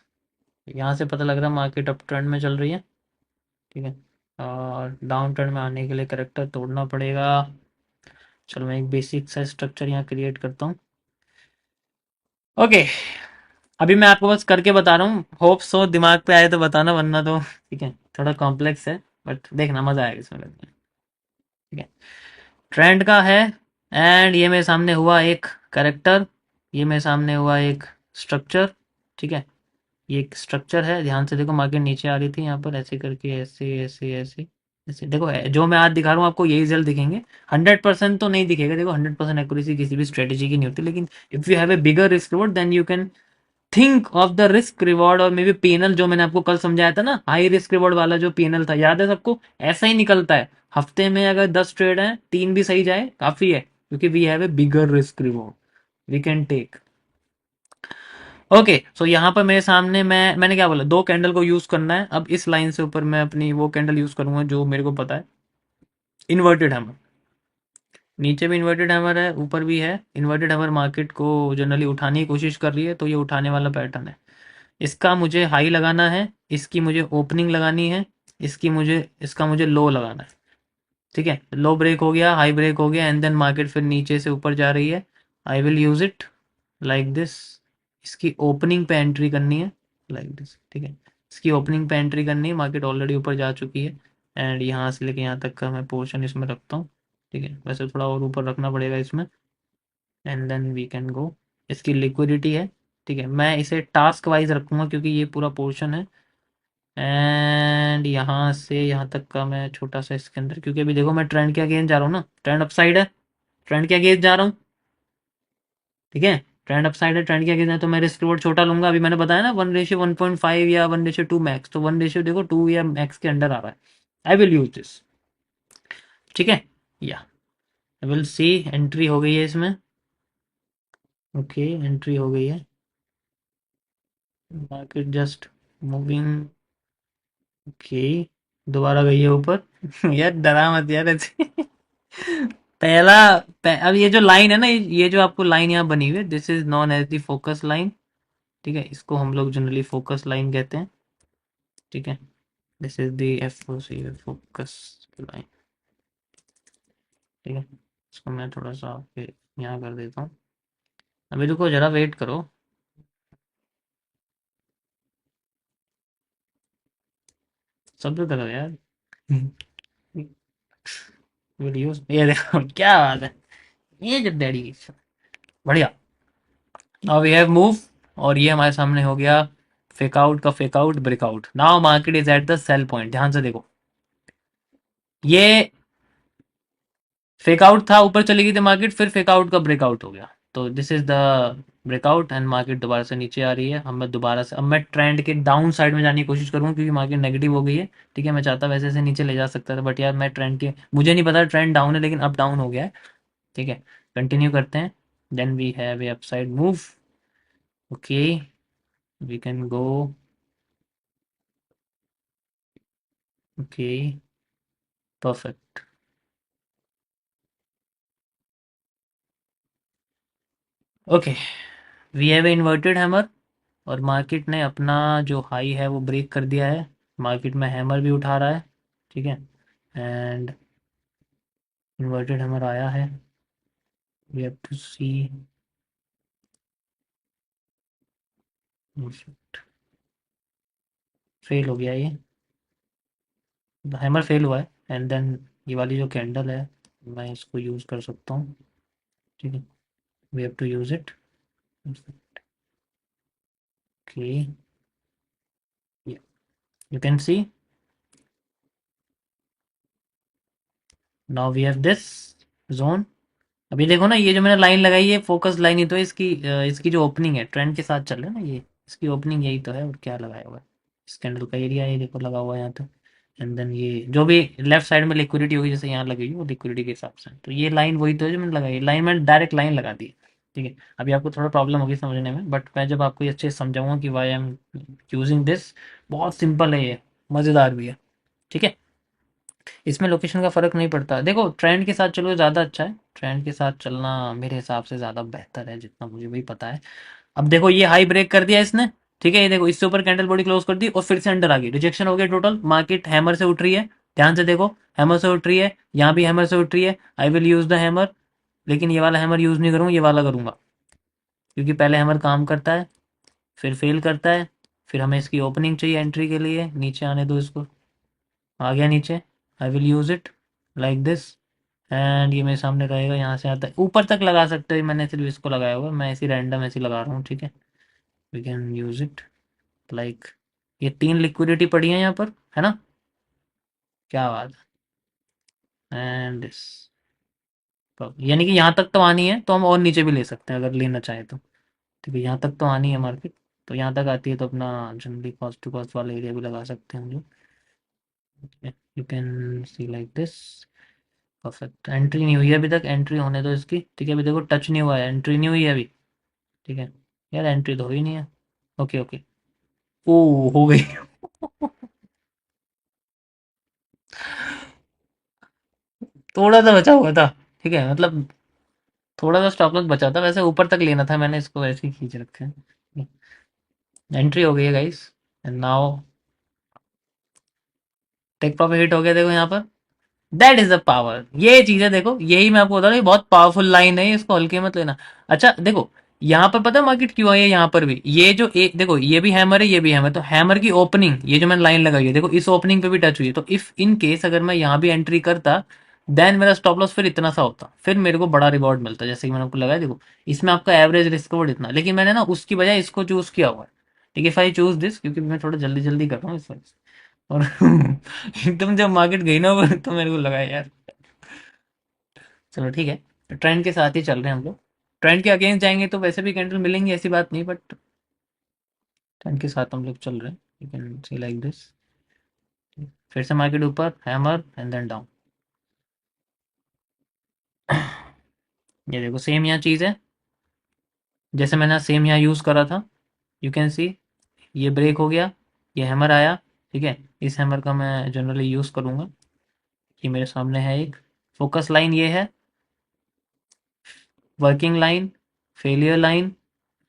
यहाँ से पता लग रहा है मार्केट अप ट्रेंड में चल रही है। ठीक है, और डाउन ट्रेंड में आने के लिए करेक्टर तोड़ना पड़ेगा। चलो मैं एक बेसिक सा स्ट्रक्चर यहाँ क्रिएट करता हूँ। ओके, अभी मैं आपको बस करके बता रहा हूँ, होप सो दिमाग पे आए तो बताना, वरना तो ठीक है, थोड़ा कॉम्प्लेक्स है, बट देखना मजा आएगा इसमें करके। ठीक है, ट्रेंड का है, एंड ये मेरे सामने हुआ एक करेक्टर, ये मेरे सामने हुआ एक स्ट्रक्चर। ठीक है, ये एक स्ट्रक्चर है, ध्यान से देखो, मार्केट नीचे आ रही थी यहाँ पर, ऐसे करके, ऐसे ऐसे ऐसे ऐसे। देखो जो मैं आज दिखा रहा हूँ आपको यही रिजल्ट दिखेंगे। 100% तो नहीं दिखेगा, देखो 100% एक्यूरेसी किसी भी स्ट्रेटेजी की नहीं होती, लेकिन if you have a bigger risk reward, then you can think of the risk reward, और मे बी पीएनएल जो मैंने आपको कल समझाया था ना, हाई रिस्क रिवॉर्ड वाला जो पीएनएल था, याद है सबको? ऐसा ही निकलता है। हफ्ते में अगर 10 ट्रेड है, 3 भी सही जाए काफी है, क्योंकि we have a bigger risk reward, we can take. Okay, so यहाँ पर मेरे सामने मैंने क्या बोला, दो कैंडल को यूज करना है। अब इस लाइन से ऊपर मैं अपनी वो कैंडल यूज करूंगा जो मेरे को पता है, इन्वर्टेड हैमर। नीचे भी इन्वर्टेड हैमर है, ऊपर भी है इन्वर्टेड हैमर। मार्केट को जनरली उठाने की कोशिश कर रही है, तो ये उठाने वाला पैटर्न है। इसका मुझे हाई लगाना है, इसकी मुझे ओपनिंग लगानी है, इसका मुझे लो लगाना है। ठीक है, लो ब्रेक हो गया, हाई ब्रेक हो गया, एंड देन मार्केट फिर नीचे से ऊपर जा रही है। आई will use it like this. इसकी ओपनिंग पे एंट्री करनी है, लाइक दिस। ठीक है, इसकी ओपनिंग पे एंट्री करनी है, मार्केट ऑलरेडी ऊपर जा चुकी है, एंड यहाँ से लेके यहाँ तक का मैं पोर्शन इसमें रखता हूँ। ठीक है, वैसे थोड़ा और ऊपर रखना पड़ेगा इसमें, and then we can go. इसकी लिक्विडिटी है। ठीक है, मैं इसे टास्क वाइज रखूंगा, क्योंकि ये पूरा पोर्शन है, एंड यहाँ से यहाँ तक का मैं छोटा सा इसके अंदर, क्योंकि अभी देखो मैं ट्रेंड के अगेंस्ट जा रहा हूँ ना, ट्रेंड अपसाइड है, ट्रेंड के अगेंस्ट जा रहा हूँ। ठीक है, ट्रेंड अपसाइड है, ट्रेंड के अगेंस्ट है, तो मैं रिस्क रिवॉर्ड छोटा लूंगा। अभी मैंने बताया ना 1:1.5 या 1:2 मैक्स, तो 1 रेशियो देखो 2 या मैक्स के अंडर आ रहा है। आई विल यूज दिस। ठीक है, या आई विल सी। एंट्री हो गई है इसमें। ओके, एंट्री हो गई है। Market just moving. ओके, दोबारा गई है ऊपर। यार डरा मत यार ऐसे। पहला अब ये जो लाइन है ना, ये जो आपको लाइन यहाँ बनी हुई है, this is known as the focus line. ठीक है, इसको हम लोग जनरली फोकस लाइन कहते हैं। ठीक है, this is the F O C, focus line. ठीक है, इसको मैं थोड़ा सा आपके यहाँ कर देता हूँ। अभी रुको जरा, वेट करो। सब तो करो यार। वीडियोस ये देखो, क्या बात है। ये जो डेडिकेशन, बढ़िया। नाउ वी हैव मूव, और ये हमारे सामने हो गया फेक आउट का fake out, breakout. Now market is at the cell point. ध्यान से देखो, ये फेक आउट था, ऊपर चली गई थी मार्केट, फिर फेक आउट का ब्रेकआउट हो गया। तो this is the breakout, and market दोबारा से नीचे आ रही है। अब मैं दोबारा से, अब मैं ट्रेंड के डाउन साइड में जाने की कोशिश करूंगा, क्योंकि मार्केट नेगेटिव हो गई है। ठीक है, मैं चाहता वैसे ऐसे नीचे ले जा सकता था, बट यार मैं ट्रेंड के, मुझे नहीं पता ट्रेंड डाउन है, लेकिन अब डाउन हो गया है। ठीक है, कंटिन्यू करते हैं। Then we have a upside move. Okay, we can go. Okay, perfect. Okay, we have inverted hammer, और मार्केट ने अपना जो हाई है वो ब्रेक कर दिया है। मार्केट में हैमर भी उठा रहा है। ठीक है, एंड इन्वर्टेड हैमर आया है। We have to see. Fail हो गया ये, हैमर फेल हुआ है। एंड देन ये वाली जो कैंडल है, मैं इसको यूज़ कर सकता हूँ। ठीक है, we have to use it. Okay, you can see, now we have this zone. अभी देखो ना, ये जो मैंने लाइन लगाई है फोकस लाइन ही तो है इसकी। इसकी जो ओपनिंग है ट्रेंड के साथ चल रहा है ना, ये इसकी ओपनिंग यही तो है, और क्या लगाया हुआ है। इस कैंडल का एरिया ये देखो लगा हुआ है यहाँ तो। एंड देन ये जो भी लेफ्ट साइड में लिक्विडिटी होगी, जैसे यहाँ लगी हुई वो लिक्विडिटी के हिसाब से, तो ये लाइन वही तो है जो मैंने लगाई। लाइन मैंने डायरेक्ट लाइन लगा दी। ठीक है, अभी आपको थोड़ा प्रॉब्लम होगी समझने में, बट मैं जब आपको ये अच्छे से समझाऊंगा कि why I am using this, बहुत सिंपल है ये, मज़ेदार भी है। ठीक है, इसमें लोकेशन का फ़र्क नहीं पड़ता। देखो ट्रेंड के साथ चलो ज़्यादा अच्छा है, ट्रेंड के साथ चलना मेरे हिसाब से ज़्यादा बेहतर है, जितना मुझे भी पता है। अब देखो ये हाई ब्रेक कर दिया इसने। ठीक है, ये देखो इससे ऊपर कैंडल बॉडी क्लोज कर दी, और फिर से अंडर आ गई, रिजेक्शन हो गया टोटल। मार्केट हैमर से उठ रही है, ध्यान से देखो, हैमर से उठ रही है, यहाँ भी हैमर से उठ रही है। I will use the hammer, लेकिन ये वाला हैमर यूज़ नहीं करूँगा, ये वाला करूँगा, क्योंकि पहले हैमर काम करता है, फिर फेल करता है, फिर हमें इसकी ओपनिंग चाहिए एंट्री के लिए। नीचे आने दो इसको, आ गया नीचे। I will use it like this, and ये मेरे सामने रहेगा। यहाँ से आता है ऊपर तक लगा सकते हो, मैंने सिर्फ इसको लगाया हुआ है, मैं ऐसी रैंडम ऐसी लगा रहा हूँ। ठीक है, we can use it like, ये 3 लिक्विडिटी पड़ी है यहाँ पर, है ना, क्या बात है। एंड दिस, यानी कि यहाँ तक तो आनी है, तो हम और नीचे भी ले सकते हैं अगर लेना चाहे तो। ठीक है, यहाँ तक तो आनी है मार्केट, तो यहाँ तक आती है तो अपना जनरली कॉस्ट टू कॉस्ट वाला एरिया भी लगा सकते हैं हम लोग। You can C like this, perfect. Entry नहीं हुई है अभी तक, एंट्री होने दो इसकी। ठीक है, अभी देखो टच नहीं हुआ है, एंट्री नहीं हुई है अभी। ठीक है, यार एंट्री तो हुई नहीं है। ओके ओके, ओ हो गई। थोड़ा सा बचा हुआ था। ठीक है, मतलब थोड़ा सा स्टॉप लॉस बचा था, वैसे ऊपर तक लेना था, मैंने इसको वैसे ही खींच रखे हैं। एंट्री हो गई है guys, and now take profit hit हो गया, देखो यहाँ पर। दैट इज द पावर, ये चीज है, देखो यही मैं आपको बता रहा हूँ, बहुत पावरफुल लाइन है, इसको हल्के मत लेना। अच्छा देखो, यहाँ पर पता है मार्केट क्यों आई है, यहाँ पर भी ये जो एक देखो, ये भी हैमर है, ये भी हैमर, तो हैमर की ओपनिंग, ये जो मैंने लाइन लगाई है देखो, इस ओपनिंग पे भी टच हुई है, तो इफ इन केस अगर मैं यहाँ भी एंट्री करता, देन मेरा स्टॉप लॉस फिर इतना सा होता, फिर मेरे को बड़ा रिवॉर्ड मिलता, जैसे कि मैंने आपको लगाया देखो, इसमें आपका एवरेज रिस्क रिवॉर्ड इतना, लेकिन मैंने ना उसकी बजाय इसको चूज किया हुआ है। ठीक है, फाई चूज दिस, क्योंकि मैं थोड़ा जल्दी जल्दी कर रहा हूँ इस वजह से। और एकदम जब मार्केट गई ना तो मेरे को लगा यार, चलो ठीक है, ट्रेंड के साथ ही चल रहे हैं हम लोग। ट्रेंड के अगेंस्ट जाएंगे तो वैसे भी कैंडल मिलेंगी, ऐसी बात नहीं, बट ट्रेंड के साथ हम लोग चल रहे हैं। You can C like this. फिर से मार्केट ऊपर, हैमर एंड देन डाउन। ये देखो सेम यहाँ चीज़ है, जैसे मैंने सेम यहाँ यूज़ करा था। यू कैन सी ये ब्रेक हो गया, ये हैमर आया। ठीक है, इस हैमर का मैं जनरली यूज़ करूँगा। ये मेरे सामने है एक फोकस लाइन, ये है working line, failure line.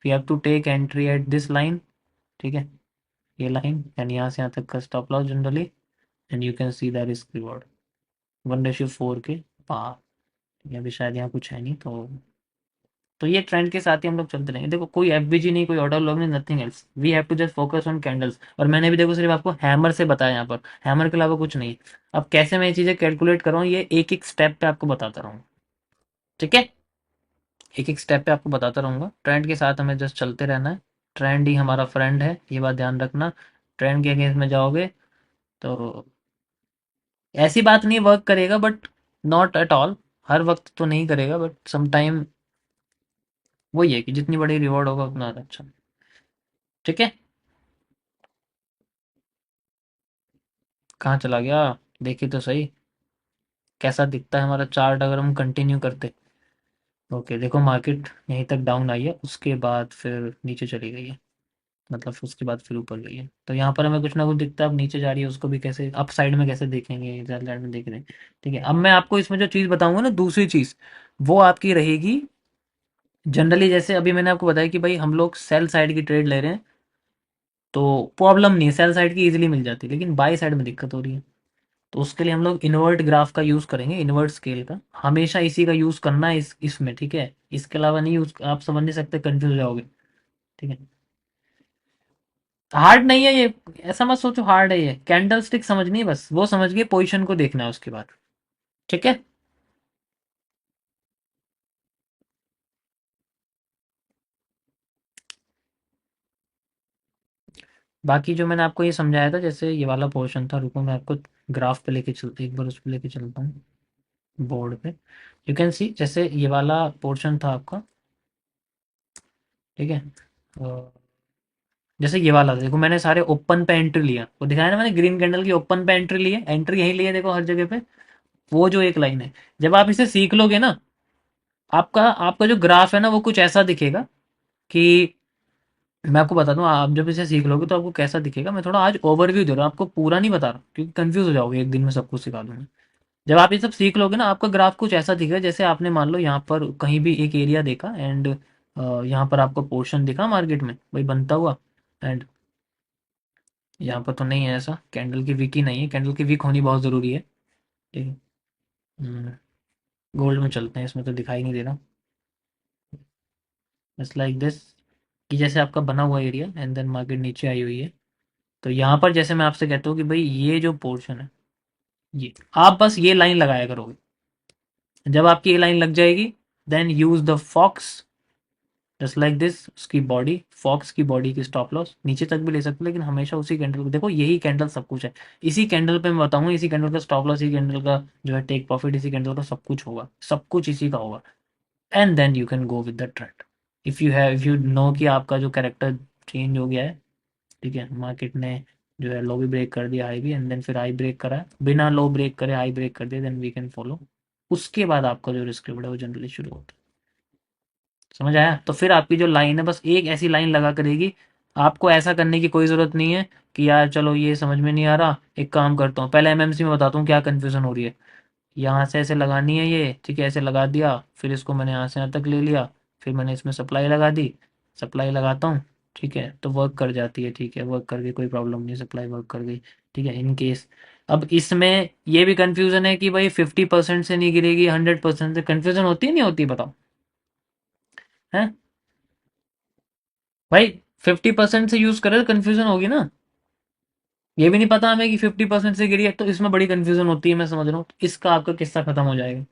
We have to take entry at this line. ठीक है, ये लाइन एंड यहाँ से यहाँ तक का stop loss generally, and you can see the risk reward 1:4 के पार। अभी शायद यहाँ कुछ है नहीं, तो ये ट्रेंड के साथ ही हम लोग चलते रहेंगे। देखो कोई एफबीजी नहीं, कोई ऑर्डर लॉग नहीं, nothing else, we have to just focus on candles. और मैंने भी देखो सिर्फ आपको हैमर से बताया यहाँ पर, हैमर के अलावा कुछ नहीं। अब कैसे मैं ये चीज़ें कैलकुलेट कर रहा हूँ, ये एक एक स्टेप पे आपको बताता रहूँगा। ठीक है, एक एक स्टेप पे आपको बताता रहूँगा। ट्रेंड के साथ हमें जस्ट चलते रहना है। ट्रेंड ही हमारा फ्रेंड है, ये बात ध्यान रखना। ट्रेंड के अगेंस्ट में जाओगे तो ऐसी बात नहीं वर्क करेगा, बट नॉट एट ऑल, हर वक्त तो नहीं करेगा, बट सम टाइम वही है कि जितनी बड़ी रिवॉर्ड होगा उतना अच्छा। ठीक है, कहाँ चला गया, देखिए तो सही कैसा दिखता है हमारा चार्ट अगर हम कंटिन्यू करते। ओके देखो मार्केट यहीं तक डाउन आई है, उसके बाद फिर नीचे चली गई है, मतलब उसके बाद फिर ऊपर गई है। तो यहाँ पर हमें कुछ ना कुछ दिखता है, अब नीचे जा रही है, उसको भी कैसे अप साइड में कैसे देखेंगे, इधर साइड में देख रहे हैं। ठीक है, अब मैं आपको इसमें जो चीज़ बताऊंगा ना, दूसरी चीज़ वो आपकी रहेगी जनरली। जैसे अभी मैंने आपको बताया कि भाई हम लोग सेल साइड की ट्रेड ले रहे हैं, तो प्रॉब्लम नहीं है, सेल साइड की इजीली मिल जाती है, लेकिन बाई साइड में दिक्कत हो रही है। तो उसके लिए हम लोग इन्वर्ट ग्राफ का यूज़ करेंगे, इन्वर्ट स्केल का, हमेशा इसी का यूज़ करना है इसमें। ठीक है, इसके अलावा नहीं यूज़, आप समझ नहीं सकते, कंफ्यूज हो जाओगे। ठीक है, हार्ड नहीं है ये, ऐसा मत सोचो हार्ड है ये, कैंडल स्टिक समझनी है बस, वो समझ के पोजीशन को देखना है उसके बाद। ठीक है, बाकी जो मैंने आपको ये समझाया था, जैसे ये वाला पोर्शन था, रुको मैं आपको ग्राफ पे लेके चलता, एक बार उस पे लेके चलता हूँ बोर्ड पे। यू कैन सी जैसे ये वाला पोर्शन था आपका। ठीक है, जैसे ये वाला था, देखो मैंने सारे ओपन पे एंट्री लिया, वो दिखाया ना मैंने, ग्रीन कैंडल की ओपन पे एंट्री ली है, एंट्री यहीं ली है देखो हर जगह पे। वो जो एक लाइन है, जब आप इसे सीख लोगे ना, आपका आपका जो ग्राफ है ना वो कुछ ऐसा दिखेगा कि, मैं आपको बता दूं, आप जब इसे सीख लोगे तो आपको कैसा दिखेगा। मैं थोड़ा आज ओवरव्यू दे रहा हूँ आपको, पूरा नहीं बता रहा क्योंकि कंफ्यूज हो जाओगे, एक दिन में सब कुछ सिखा दूंगा। जब आप ये सब सीख लोगे ना, आपका ग्राफ कुछ ऐसा दिखेगा, जैसे आपने मान लो यहाँ पर कहीं भी एक एरिया देखा, एंड यहाँ पर आपको पोर्शन दिखा मार्केट में भाई बनता हुआ, एंड यहाँ पर तो नहीं है ऐसा, कैंडल की वीक ही नहीं है, कैंडल की वीक होनी बहुत ज़रूरी है। ठीक है, गोल्ड में चलते हैं, इसमें तो दिखाई नहीं दे रहा। इट्स लाइक दिस, कि जैसे आपका बना हुआ एरिया एंड देन मार्केट नीचे आई हुई है। तो यहाँ पर जैसे मैं आपसे कहता हूँ कि भाई ये जो पोर्शन है, ये आप बस ये लाइन लगाया करोगे। जब आपकी ये लाइन लग जाएगी, then use the fox, just like this, उसकी बॉडी, फॉक्स की बॉडी की स्टॉप लॉस नीचे तक भी ले सकते हो, लेकिन हमेशा उसी कैंडल को देखो, यही कैंडल सब कुछ है। इसी कैंडल पे मैं बताऊंगा, इसी कैंडल का स्टॉप लॉस, इसी कैंडल का जो है टेक प्रॉफिट, इसी कैंडल का सब कुछ होगा, सब कुछ इसी का होगा। And then you can go with the trend. If you know कि आपका जो कैरेक्टर चेंज हो गया है। ठीक है, मार्केट ने जो है लो भी ब्रेक कर दिया, हाई भी, एंड देन फिर हाई ब्रेक करा है, बिना लो ब्रेक करे हाई ब्रेक कर दिया, देन वी कैन फॉलो। उसके बाद आपका जो रिस्क रिवॉर्ड है वो जनरली शुरू होता है। समझ आया? तो फिर आपकी जो लाइन है, बस एक ऐसी लाइन लगा करेगी। आपको ऐसा करने की कोई ज़रूरत नहीं है कि यार चलो ये समझ में नहीं आ रहा, एक काम करता हूँ, पहले एमएमसी में बताता हूँ क्या कन्फ्यूज़न हो रही है। यहाँ से ऐसे लगानी है ये, ठीक है, ऐसे लगा दिया, फिर इसको मैंने यहाँ से यहाँ तक ले लिया, फिर मैंने इसमें सप्लाई लगा दी, सप्लाई लगाता हूँ। ठीक है, तो वर्क कर जाती है, ठीक है, वर्क कर गई, कोई प्रॉब्लम नहीं, सप्लाई वर्क कर गई। ठीक है, इन केस अब इसमें ये भी कन्फ्यूज़न है कि भाई 50% से नहीं गिरेगी, 100% से, कन्फ्यूज़न होती है नहीं होती बताओ, है भाई? 50% से यूज़ करे तो कन्फ्यूज़न होगी ना। ये भी नहीं पता हमें कि 50% से गिरी है, तो इसमें बड़ी कन्फ्यूज़न होती है, मैं समझ रहा हूँ, तो इसका आपका किस्सा खत्म हो जाएगा।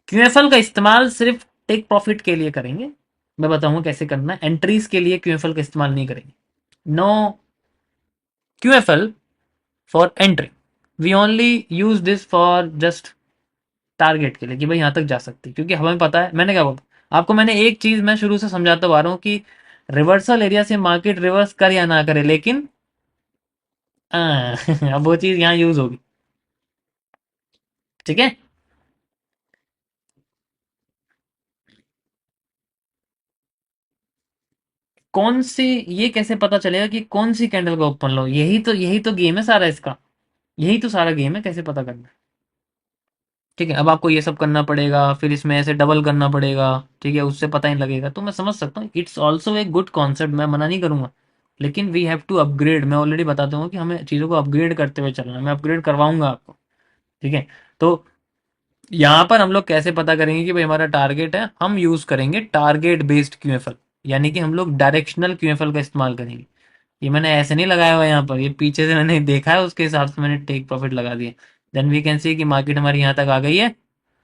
क्यूएफएल का इस्तेमाल सिर्फ टेक प्रॉफिट के लिए करेंगे, मैं बताऊंगा कैसे करना है, एंट्रीज के लिए क्यूएफएल का इस्तेमाल नहीं करेंगे। No QFL for entry, we only use this for just target के लिए, कि भाई यहाँ तक जा सकती है, क्योंकि हमें पता है, मैंने क्या बोला, आपको मैंने एक चीज मैं शुरू से समझाता आ रहा हूँ कि रिवर्सल एरिया से मार्केट रिवर्स कर या ना करे, लेकिन अब वो चीज यहाँ यूज होगी। ठीक है। कौन सी, ये कैसे पता चलेगा कि कौन सी कैंडल का ओपन लो? यही तो गेम है सारा इसका। यही तो सारा गेम है, कैसे पता करना है। ठीक है, अब आपको ये सब करना पड़ेगा, फिर इसमें ऐसे डबल करना पड़ेगा। ठीक है, उससे पता ही लगेगा, तो मैं समझ सकता हूँ, it's also a good concept, मैं मना नहीं करूंगा। लेकिन वी हैव टू अपग्रेड, मैं ऑलरेडी बताता हूँ कि हमें चीज़ों को अपग्रेड करते हुए चलना है, मैं अपग्रेड करवाऊंगा आपको। ठीक है। तो यहाँ पर हम लोग कैसे पता करेंगे कि भाई हमारा टारगेट है, हम यूज करेंगे टारगेट बेस्ड क्यूएफएल। यानी कि हम लोग डायरेक्शनल क्यूएफएल का इस्तेमाल करेंगे। ये मैंने ऐसे नहीं लगाया हुआ यहाँ पर, ये पीछे से मैंने देखा है, उसके हिसाब से मैंने टेक प्रॉफिट लगा दिया। देन वी कैन सी कि मार्केट हमारी यहाँ तक आ गई है।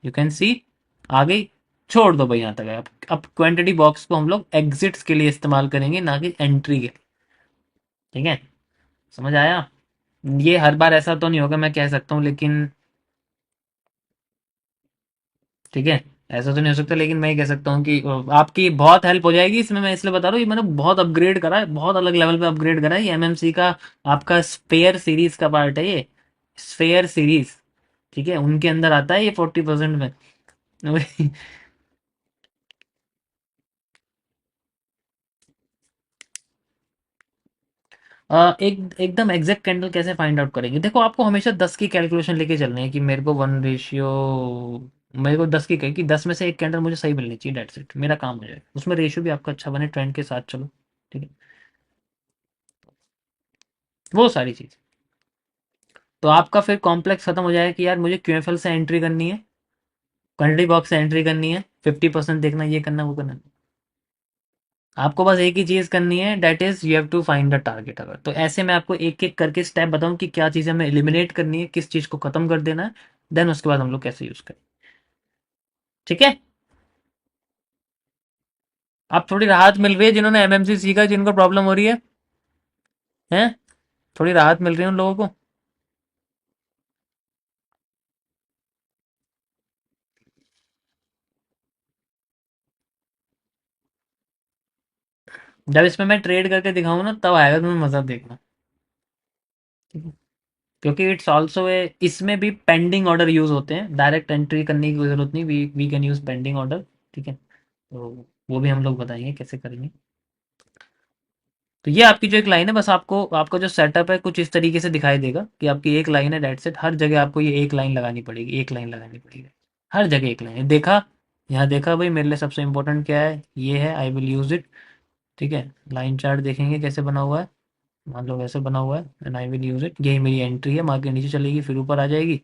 यू कैन सी आ गई। छोड़ दो भाई, यहाँ तक है। अब क्वांटिटी बॉक्स को हम लोग एग्जिट्स के लिए इस्तेमाल करेंगे, ना कि एंट्री के लिए। ठीक है, समझ आया? ये हर बार ऐसा तो नहीं होगा मैं कह सकता हूँ, लेकिन ठीक है, ऐसा तो नहीं हो सकता, लेकिन मैं ये कह सकता हूँ कि आपकी बहुत हेल्प हो जाएगी इसमें। मैं इसलिए बता रहा हूँ, ये मैंने बहुत अपग्रेड करा है, बहुत अलग लेवल पे अपग्रेड करा है। ये एमएमसी का आपका स्पेयर सीरीज का पार्ट है ये। Spare series. ठीक है, उनके अंदर आता है ये 40% में। एक एकदम एग्जैक्ट कैंडल कैसे फाइंड आउट करेंगे? देखो, आपको हमेशा 10 की कैलकुलेशन लेके चलनी है कि मेरे को 1 रेशियो, मेरे को 10 की कहे कि 10 में से एक कैंडल मुझे सही मिलनी चाहिए, डेट्स इट, मेरा काम हो जाए। उसमें रेशियो भी आपका अच्छा बने, ट्रेंड के साथ चलो। ठीक है, वो सारी चीज। तो आपका फिर कॉम्प्लेक्स खत्म हो जाएगा कि यार मुझे क्यूएफएल से एंट्री करनी है, क्वांटिटी बॉक्स से एंट्री करनी है, 50% देखना, ये करना, वो करना। आपको बस एक ही चीज करनी है, that is you have to find the target. अगर तो ऐसे मैं आपको एक एक करके स्टेप बताऊं कि क्या चीजें हमें एलिमिनेट करनी है, किस चीज को खत्म कर देना है, देन उसके बाद हम लोग कैसे यूज करें। ठीक है। आप थोड़ी राहत मिल रही है जिन्होंने एमएमसी सीखा, जिनको प्रॉब्लम हो रही है, हैं? थोड़ी राहत मिल रही है उन लोगों को। जब इसमें मैं ट्रेड करके दिखाऊंगा ना, तब आएगा तुम्हें मजा, देखना। ठीक है, क्योंकि इट्स ऑल्सो ए, इसमें भी पेंडिंग ऑर्डर यूज होते हैं, डायरेक्ट एंट्री करने की कोई जरूरत नहीं, we can use pending order. ठीक है, तो वो भी हम लोग बताएंगे कैसे करेंगे। तो ये आपकी जो एक लाइन है, बस आपको, आपका जो सेटअप है कुछ इस तरीके से दिखाई देगा कि आपकी एक लाइन है, डेट सेट, हर जगह आपको ये एक लाइन लगानी पड़ेगी, एक लाइन लगानी पड़ेगी। हर जगह एक लाइन देखा। यहाँ देखा भाई, मेरे लिए सबसे इंपॉर्टेंट क्या है, ये है, आई विल यूज इट। ठीक है, लाइन चार्ट देखेंगे कैसे बना हुआ है। मान लो वैसे बना हुआ है, and I will use it. यही मेरी एंट्री है, मार्केट नीचे चलेगी फिर ऊपर आ जाएगी,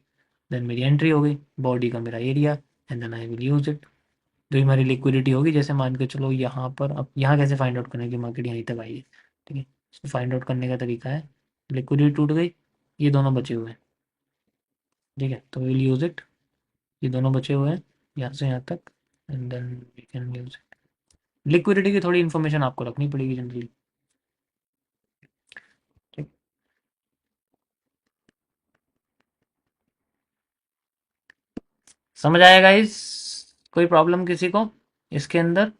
देन मेरी एंट्री हो गई, बॉडी का मेरा area, and then I will use it. जो हमारी लिक्विडिटी होगी, जैसे मान के चलो यहाँ पर, अब यहाँ कैसे फाइंड आउट करें कि मार्केट यहीं तक आई है। ठीक है, इसको फाइंड आउट करने का तरीका है, लिक्विडिटी टूट गई, ये दोनों बचे हुए हैं। ठीक है, तो विल यूज इट। ये दोनों बचे हुए हैं, यहाँ से यहाँ तक, and then we can use it. Liquidity की थोड़ी इन्फॉर्मेशन आपको रखनी पड़ेगी जनरली। ठीक, समझ आएगा इस, कोई प्रॉब्लम किसी को इसके अंदर?